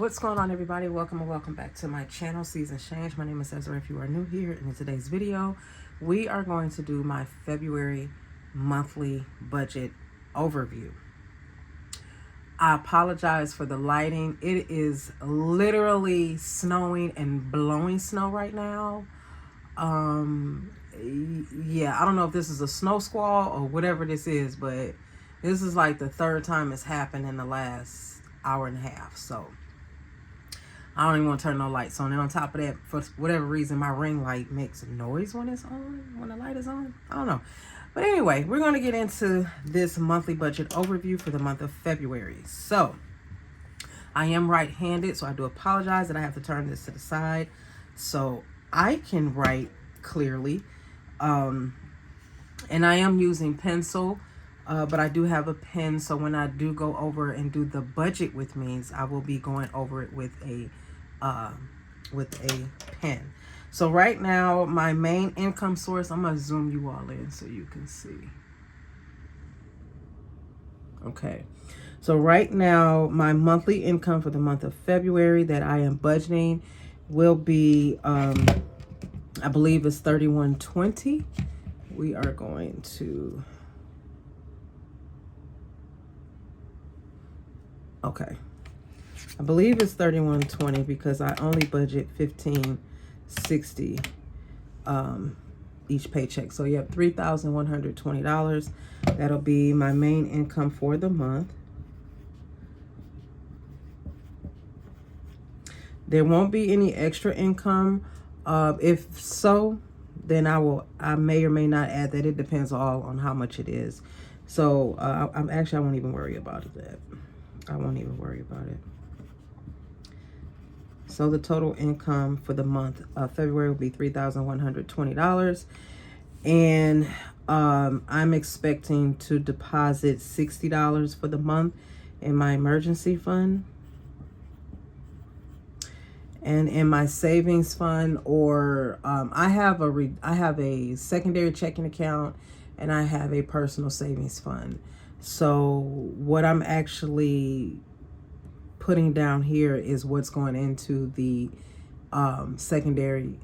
What's going on, everybody? Welcome and welcome back to my channel, Seasons Change. My name is Ezra if you are new here, and in today's video we are going to do my February monthly budget overview. I apologize for the lighting. It is literally snowing and blowing snow right now. Yeah, I don't know if this is a snow squall or whatever this is, but this is like the third time it's happened in the last hour and a half. So I don't even want to turn no lights on. And on top of that, for whatever reason, my ring light makes a noise when it's on, when the light is on. I don't know. But anyway, we're going to get into this monthly budget overview for the month of February. So I am right-handed, so I do apologize that I have to turn this to the side so I can write clearly. And I am using pencil, but I do have a pen, so when I do go over and do the budget with me, I will be going over it with a pen. So right now, my main income source, I'm gonna zoom you all in so you can see. Okay, so right now, my monthly income for the month of February that I am budgeting will be, I believe it's $31.20. We are going to, okay, I believe it's $31.20 because I only budget $15.60 each paycheck. So you have $3,120. That'll be my main income for the month. There won't be any extra income. If so, then I may or may not add that. It depends all on how much it is. So I won't even worry about that. I won't even worry about it. So the total income for the month of February will be $3,120. And I'm expecting to deposit $60 for the month in my emergency fund. And in my savings fund, or I have a secondary checking account and I have a personal savings fund. So what I'm actually putting down here is what's going into the secondary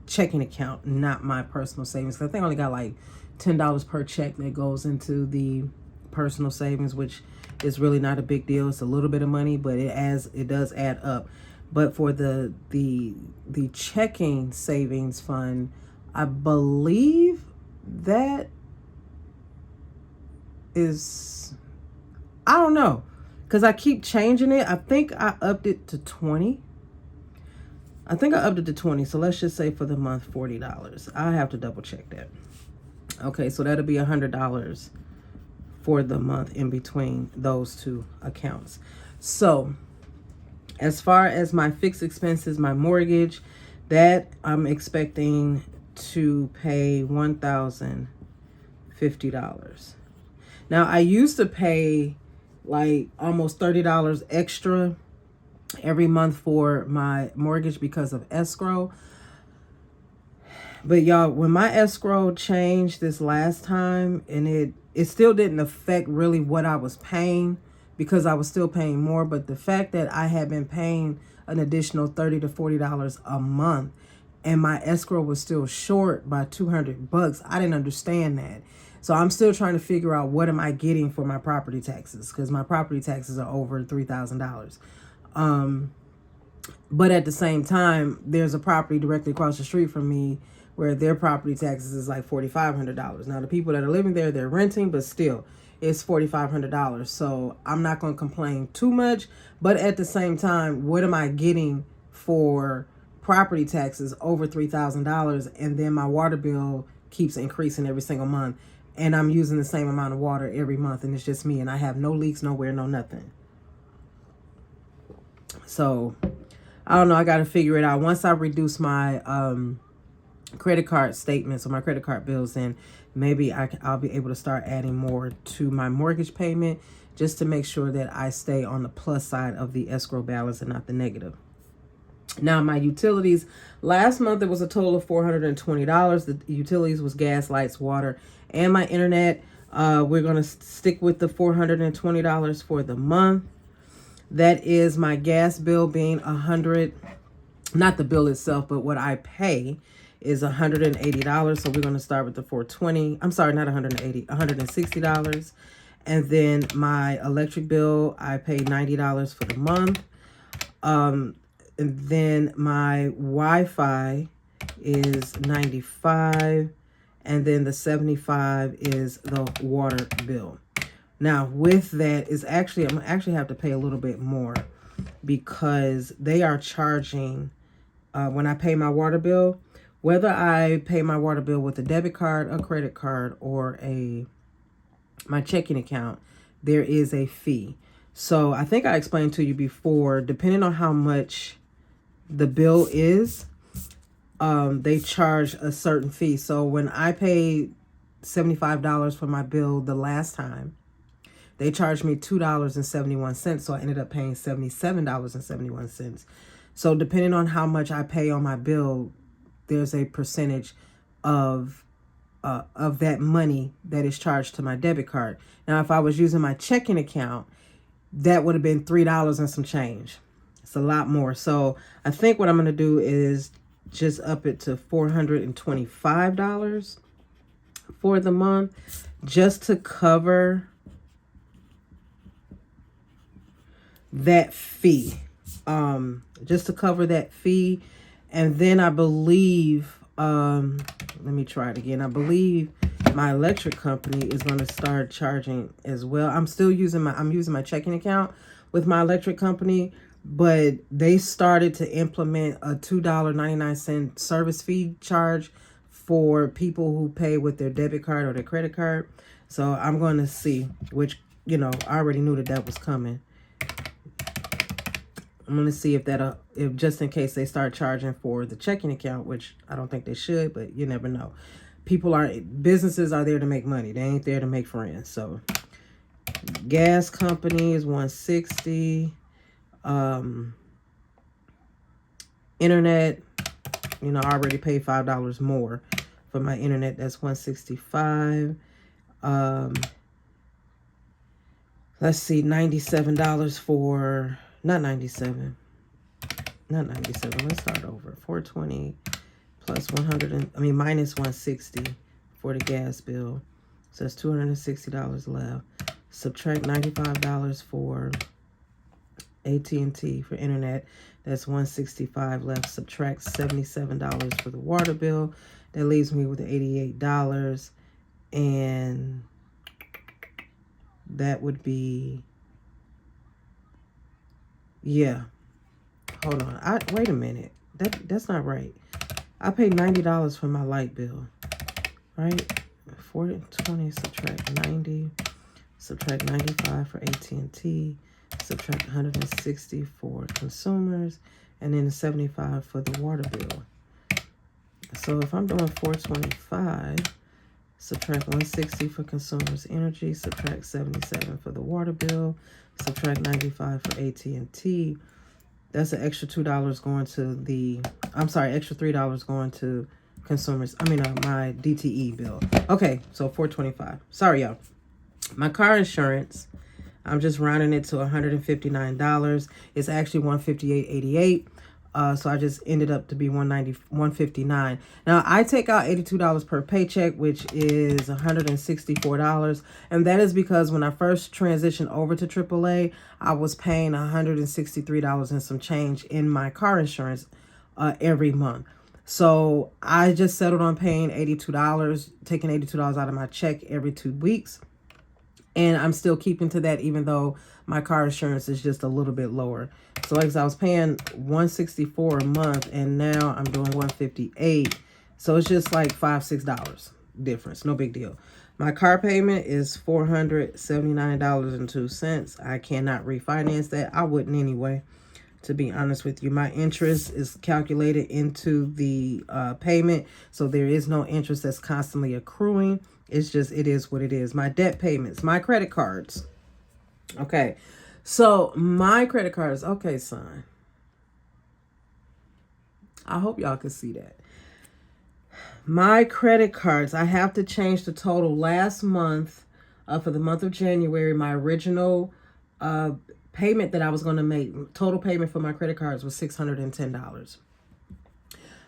checking account, not my personal savings. I think I only got like $10 per check that goes into the personal savings, which is really not a big deal. It's a little bit of money, but it does add up. But for the checking savings fund, I believe that is, I don't know, because I keep changing it. I think I upped it to 20. I think I upped it to 20. So let's just say for the month, $40. I have to double check that. Okay, so that'll be $100 for the month in between those two accounts. So as far as my fixed expenses, my mortgage, that I'm expecting to pay $1,050. Now, I used to pay like almost $30 extra every month for my mortgage because of escrow. But y'all, when my escrow changed this last time, and it still didn't affect really what I was paying, because I was still paying more. But the fact that I had been paying an additional $30 to $40 a month and my escrow was still short by $200, I didn't understand that. So I'm still trying to figure out what am I getting for my property taxes, because my property taxes are over $3,000. But at the same time, there's a property directly across the street from me where their property taxes is like $4,500. Now, the people that are living there, they're renting, but still, it's $4,500. So I'm not going to complain too much. But at the same time, what am I getting for property taxes over $3,000? And then my water bill keeps increasing every single month. And I'm using the same amount of water every month. And it's just me. And I have no leaks nowhere, no nothing. So I don't know. I got to figure it out. Once I reduce my credit card statements or my credit card bills, then maybe I'll be able to start adding more to my mortgage payment, just to make sure that I stay on the plus side of the escrow balance and not the negative. Now, my utilities, last month it was a total of $420. The utilities was gas, lights, water, and my internet. We're going to stick with the $420 for the month. That is my gas bill being 100, not the bill itself, but what I pay is $180. So we're going to start with the 420. I'm sorry, not 180, $160. And then my electric bill, I pay $90 for the month. And then my Wi-Fi is $95. And then the $75 is the water bill. Now with that is actually, I'm actually have to pay a little bit more because they are charging, when I pay my water bill, whether I pay my water bill with a debit card, a credit card, or my checking account, there is a fee. So I think I explained to you before, depending on how much the bill is, they charge a certain fee. So when I paid $75 for my bill the last time, they charged me $2.71. So I ended up paying $77.71. So depending on how much I pay on my bill, there's a percentage of that money that is charged to my debit card. Now, if I was using my checking account, that would have been $3 and some change. It's a lot more. So I think what I'm going to do is just up it to $425 for the month, just to cover that fee. Just to cover that fee. And then I believe, let me try it again. I believe my electric company is going to start charging as well. I'm using my checking account with my electric company, but they started to implement a $2.99 service fee charge for people who pay with their debit card or their credit card. So I'm going to see, which, I already knew that was coming. I'm going to see if just in case they start charging for the checking account, which I don't think they should, but you never know. Businesses are there to make money. They ain't there to make friends. So gas company is $160. Internet, I already paid $5 more for my internet. That's $165. Let's see, $97 for, not 97. Let's start over. 420 plus minus 160 for the gas bill. So that's $260 left. Subtract $95 for AT&T for internet. That's $165 left. Subtract $77 for the water bill. That leaves me with $88. And that would be, yeah. Hold on. Wait a minute. That's not right. I paid $90 for my light bill. Right? 420 subtract 90. Subtract 95 for AT&T. Subtract 160 for consumers. And then 75 for the water bill. So if I'm doing 425, subtract 160 for consumers energy. Subtract 77 for the water bill. Subtract 95 for AT&T. That's an extra $2 going to extra $3 going to consumers. My DTE bill. Okay, so 425. Sorry, y'all. My car insurance, I'm just rounding it to $159. It's actually $158.88. So I just ended up to be $159. Now I take out $82 per paycheck, which is $164. And that is because when I first transitioned over to AAA, I was paying $163 and some change in my car insurance every month. So I just settled on paying $82, taking $82 out of my check every 2 weeks. And I'm still keeping to that, even though my car insurance is just a little bit lower. So like I said, I was paying $164 a month, and now I'm doing $158. So it's just like $5-6 difference. No big deal. My car payment is $479.02. I cannot refinance that. I wouldn't anyway, to be honest with you. My interest is calculated into the payment, so there is no interest that's constantly accruing. It's just, it is what it is. My debt payments, my credit cards. Okay, so my credit cards. Okay, son. I hope y'all can see that. My credit cards, I have to change the total last month for the month of January. My original payment that I was going to make, total payment for my credit cards was $610.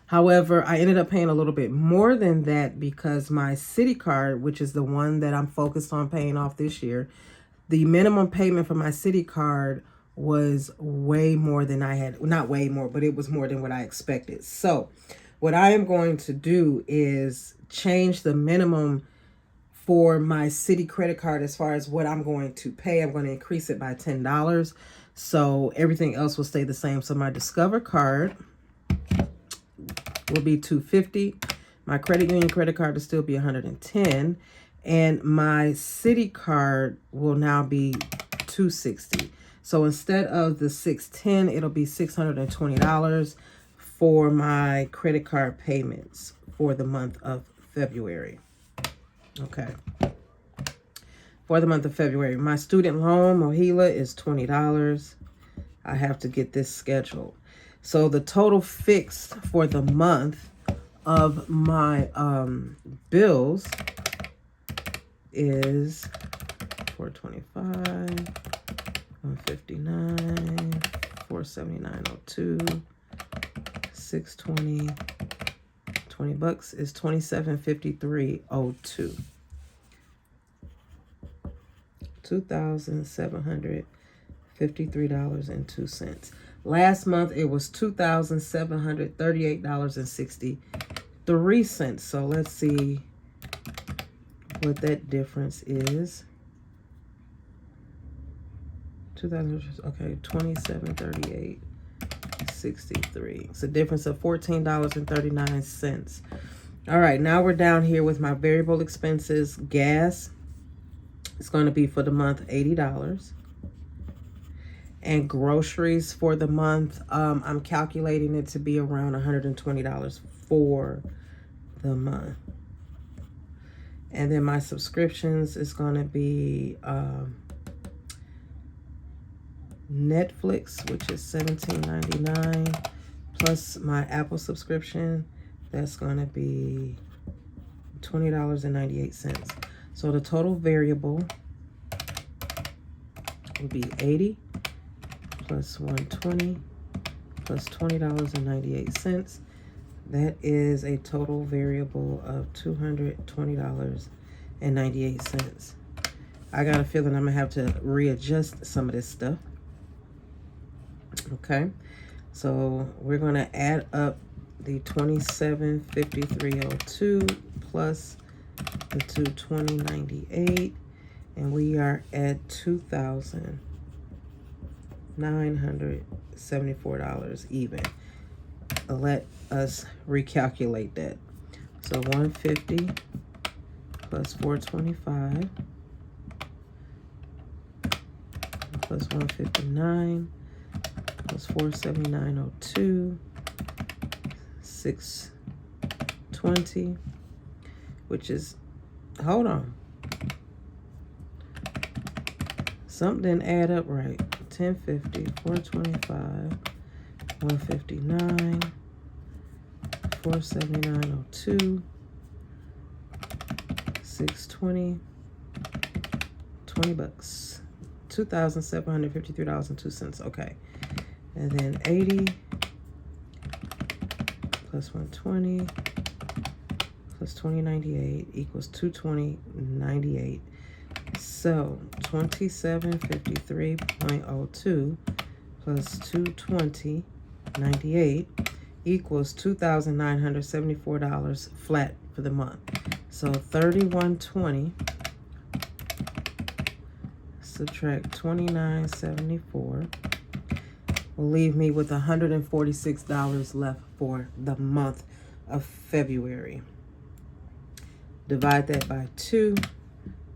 However, I ended up paying a little bit more than that because my Citi card, which is the one that I'm focused on paying off this year, the minimum payment for my Citi card was way more than I had, not way more, but it was more than what I expected. So what I am going to do is change the minimum for my Citi credit card as far as what I'm going to pay. I'm going to increase it by $10. So everything else will stay the same. So my Discover card will be $250. My credit union credit card will still be $110. And my Citi card will now be $260. So instead of the $610, it'll be $620 for my credit card payments for the month of February. Okay. For the month of February. My student loan, Mohila, is $20. I have to get this scheduled. So the total fixed for the month of my bills is $425, $159, $479.02, $620, $20 is $2753.02. $2,753.02. Last month it was $2,738.63. So let's see what that difference is. 2000, okay, 2738.63. It's a difference of $14.39. All right, now we're down here with my variable expenses. Gas, it's going to be for the month $80. And groceries for the month, I'm calculating it to be around $120 for the month. And then my subscriptions is going to be Netflix, which is $17.99, plus my Apple subscription, that's going to be $20.98. So the total variable will be 80 plus 120 plus $20.98. That is a total variable of $220.98. I got a feeling I'm gonna have to readjust some of this stuff. Okay, so we're gonna add up the $2753.02 plus the $220.98, and we are at $2,974 even. Let us recalculate that. So 150 plus 425 plus 159 plus 479.02, 620, which is, hold on, something didn't add up right. 1050, 425, 159, 479.02, 620, $20, $2,753.02. Okay, and then 80 plus 120 plus 2098 equals 220.98. So 2753.02 plus 220.98 equals $2,974 flat for the month. So 3120 subtract 2974 will leave me with $146 left for the month of February. Divide that by 2.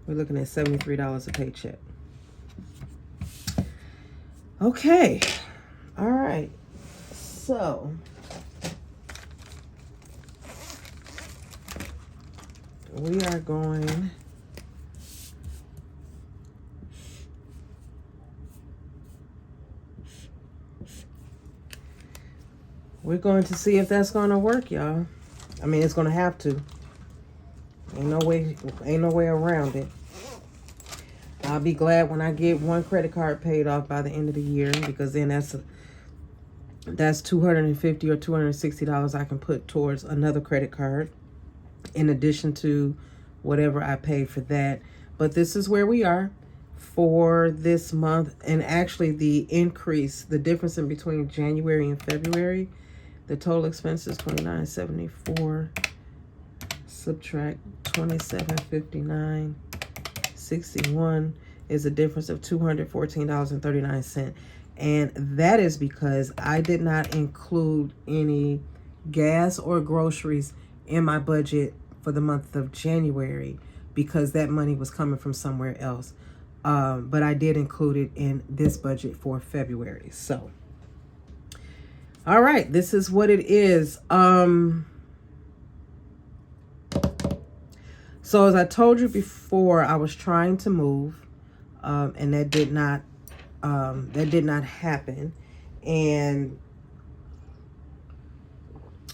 We're looking at $73 a paycheck. Okay. All right. So we are going to see if that's going to work, y'all. I mean, it's going to have to. Ain't no way around it. I'll be glad when I get one credit card paid off by the end of the year, because then that's $250 or $260 I can put towards another credit card in addition to whatever I paid for that. But this is where we are for this month. And actually the increase, the difference in between January and February, the total expense is $29.74, subtract $27.59, 61 is a difference of $214.39. And that is because I did not include any gas or groceries in my budget for the month of January, because that money was coming from somewhere else. But I did include it in this budget for February. So, all right, this is what it is. So as I told you before, I was trying to move, and that did not happen. And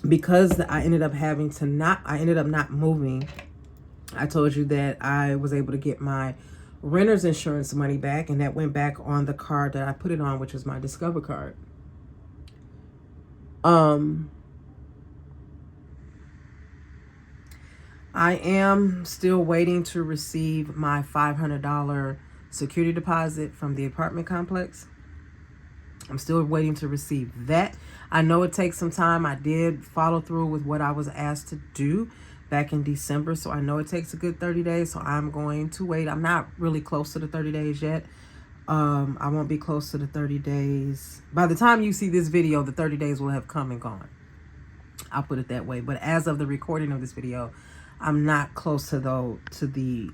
because I ended up not moving, I told you that I was able to get my renter's insurance money back, and that went back on the card that I put it on, which was my Discover card. I am still waiting to receive my $500 security deposit from the apartment complex. I'm still waiting to receive that. I know it takes some time. I did follow through with what I was asked to do back in December, so I know it takes a good 30 days, so I'm going to wait. I'm not really close to the 30 days yet. I won't be close to the 30 days. By the time you see this video, the 30 days will have come and gone. I'll put it that way. But as of the recording of this video, I'm not close to the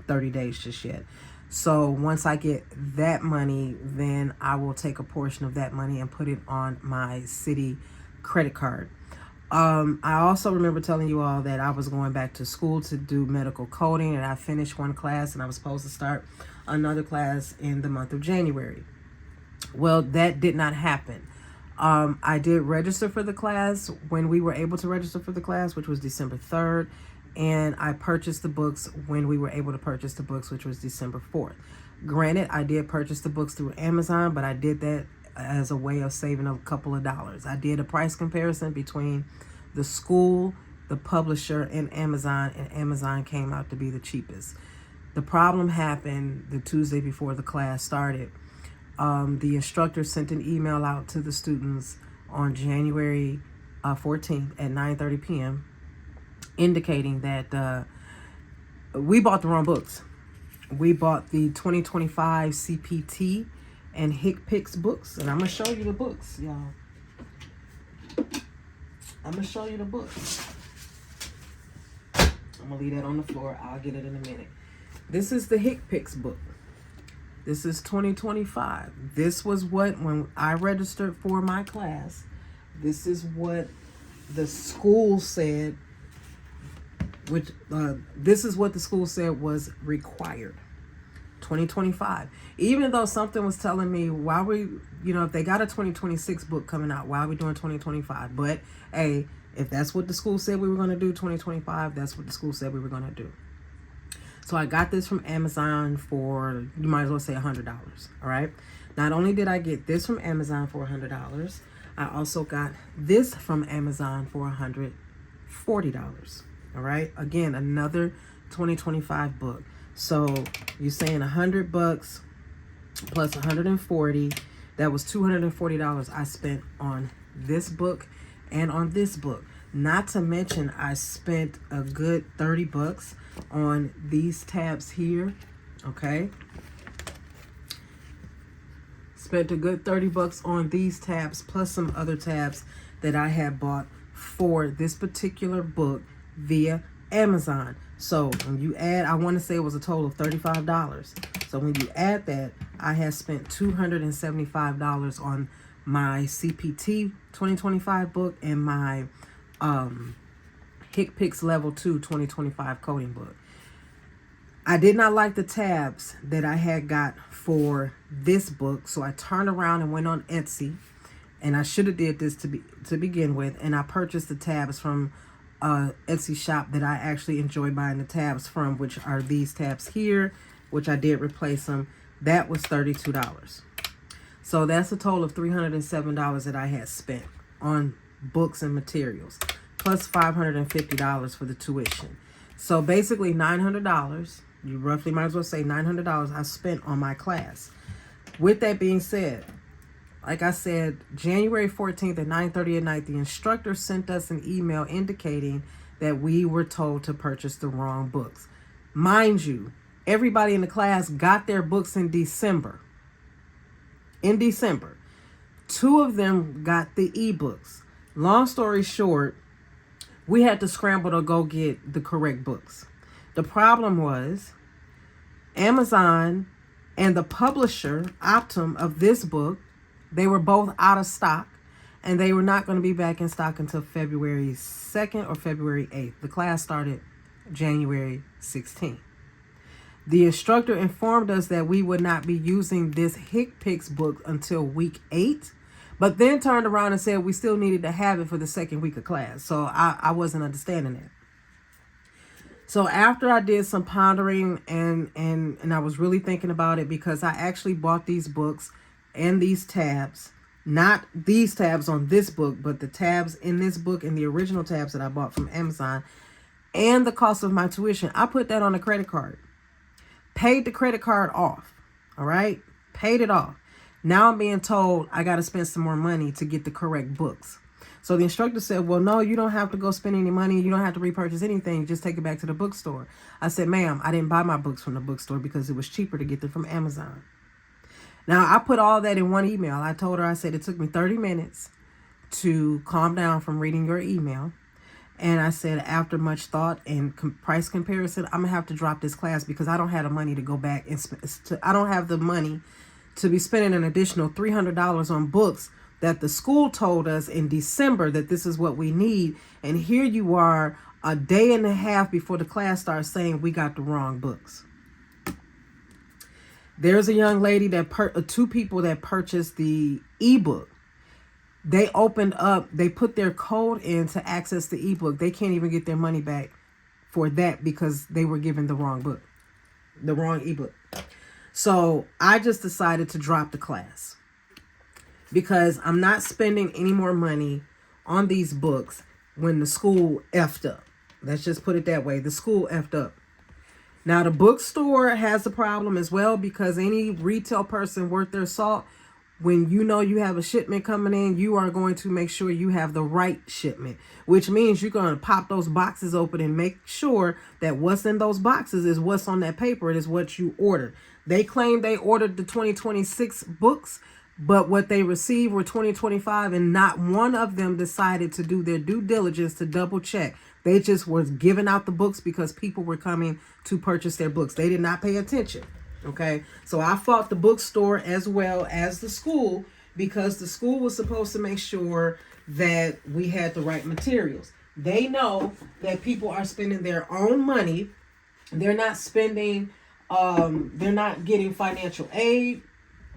30 days just yet. So once I get that money, then I will take a portion of that money and put it on my city credit card. I also remember telling you all that I was going back to school to do medical coding, and I finished one class and I was supposed to start another class in the month of January. Well, that did not happen. I did register for the class when we were able to register for the class, which was December 3rd. And I purchased the books when we were able to purchase the books, which was December 4th. Granted, I did purchase the books through Amazon, but I did that as a way of saving a couple of dollars. I did a price comparison between the school, the publisher, and Amazon came out to be the cheapest. The problem happened the Tuesday before the class started. The instructor sent an email out to the students on January 14th at 9:30 p.m. indicating that we bought the wrong books. We bought the 2025 CPT and HCPCS books, and I'm going to show you the books, y'all. I'm going to show you the books. I'm going to leave that on the floor. I'll get it in a minute. This is the HCPCS book. This is 2025. This was what, when I registered for my class, this is what the school said, this is what the school said was required. 2025. Even though something was telling me, why we, if they got a 2026 book coming out, why are we doing 2025? But hey, if that's what the school said we were going to do, 2025, that's what the school said we were going to do. So I got this from Amazon for, you might as well say $100. All right. Not only did I get this from Amazon for $100, I also got this from Amazon for $140. All right. Again, another 2025 book. So you're saying $100 plus 140. That was $240 I spent on this book and on this book. Not to mention, I spent a good $30 on these tabs here. Okay. Spent a good $30 on these tabs, plus some other tabs that I had bought for this particular book via Amazon. So when you add, I want to say it was a total of $35. So when you add that, I had spent $275 on my CPT 2025 book and my HCPCS Level 2 2025 coding book. I did not like the tabs that I had got for this book, so I turned around and went on Etsy, and I should have did this to begin with, and I purchased the tabs from Etsy shop that I actually enjoy buying the tabs from, which are these tabs here which I did replace them, that was $32. So that's a total of $307 that I had spent on books and materials, plus $550 for the tuition. So basically $900, you roughly might as well say $900 I spent on my class. With that being said, like I said, January 14th at 9:30 at night, the instructor sent us an email indicating that we were told to purchase the wrong books. Mind you, everybody in the class got their books in December. In December. 2 of them got the ebooks. Long story short, we had to scramble to go get the correct books. The problem was Amazon and the publisher, Optum, of this book, they were both out of stock, and they were not going to be back in stock until February 2nd or February 8th. The class started January 16th. The instructor informed us that we would not be using this HickPix book until week 8, but then turned around and said we still needed to have it for the second week of class. So I wasn't understanding that. So after I did some pondering and I was really thinking about it, because I actually bought these books and these tabs, not these tabs on this book, but the tabs in this book and the original tabs that I bought from Amazon, and the cost of my tuition, I put that on a credit card. Paid the credit card off. All right? Paid it off. Now I'm being told I got to spend some more money to get the correct books. So the instructor said, well, no, you don't have to go spend any money. You don't have to repurchase anything. Just take it back to the bookstore. I said, ma'am, I didn't buy my books from the bookstore because it was cheaper to get them from Amazon. Now, I put all that in one email. I told her, I said, it took me 30 minutes to calm down from reading your email. And I said, after much thought and price comparison, I'm going to have to drop this class because I don't have the money to go back and I don't have the money to be spending an additional $300 on books that the school told us in December that this is what we need. And here you are a day and a half before the class starts saying we got the wrong books. There's a young lady that 2 people that purchased the ebook. They opened up, they put their code in to access the ebook. They can't even get their money back for that because they were given the wrong book, the wrong ebook. So I just decided to drop the class because I'm not spending any more money on these books when the school effed up. Let's just put it that way. The school effed up. Now, the bookstore has a problem as well because any retail person worth their salt, when you know you have a shipment coming in, you are going to make sure you have the right shipment, which means you're going to pop those boxes open and make sure that what's in those boxes is what's on that paper. It is what you ordered. They claim they ordered the 2026 books, but what they received were 2025, and not one of them decided to do their due diligence to double check. They just were giving out the books because people were coming to purchase their books. They did not pay attention. Okay, so I fought the bookstore as well as the school because the school was supposed to make sure that we had the right materials. They know that people are spending their own money. They're not spending, they're not getting financial aid.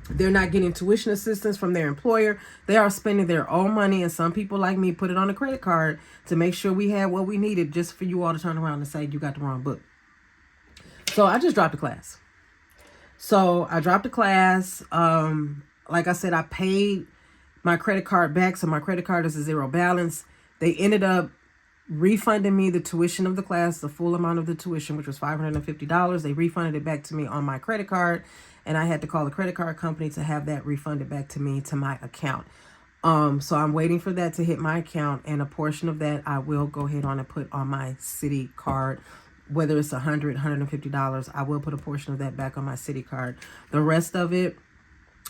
They're not getting tuition assistance from their employer. They are spending their own money, and some people like me put it on a credit card to make sure we had what we needed just for you all to turn around and say you got the wrong book. So I just dropped the class. So I dropped the class. Like I said, I paid my credit card back, so my credit card is a zero balance. They ended up refunding me the tuition of the class, the full amount of the tuition, which was $550. They refunded it back to me on my credit card, and I had to call the credit card company to have that refunded back to me to my account. So I'm waiting for that to hit my account, and a portion of that I will go ahead on and put on my city card. Whether it's $100, $150, I will put a portion of that back on my city card. The rest of it,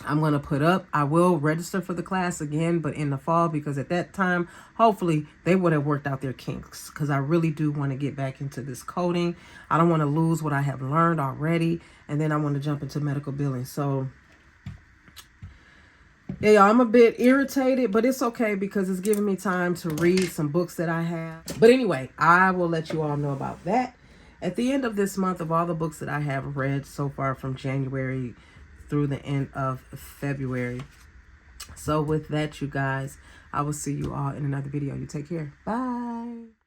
I'm going to put up. I will register for the class again, but in the fall, because at that time, hopefully, they would have worked out their kinks, because I really do want to get back into this coding. I don't want to lose what I have learned already, and then I want to jump into medical billing. So, yeah, y'all, I'm a bit irritated, but it's okay because it's giving me time to read some books that I have. But anyway, I will let you all know about that at the end of this month, of all the books that I have read so far from January through the end of February. So with that, you guys, I will see you all in another video. You take care. Bye.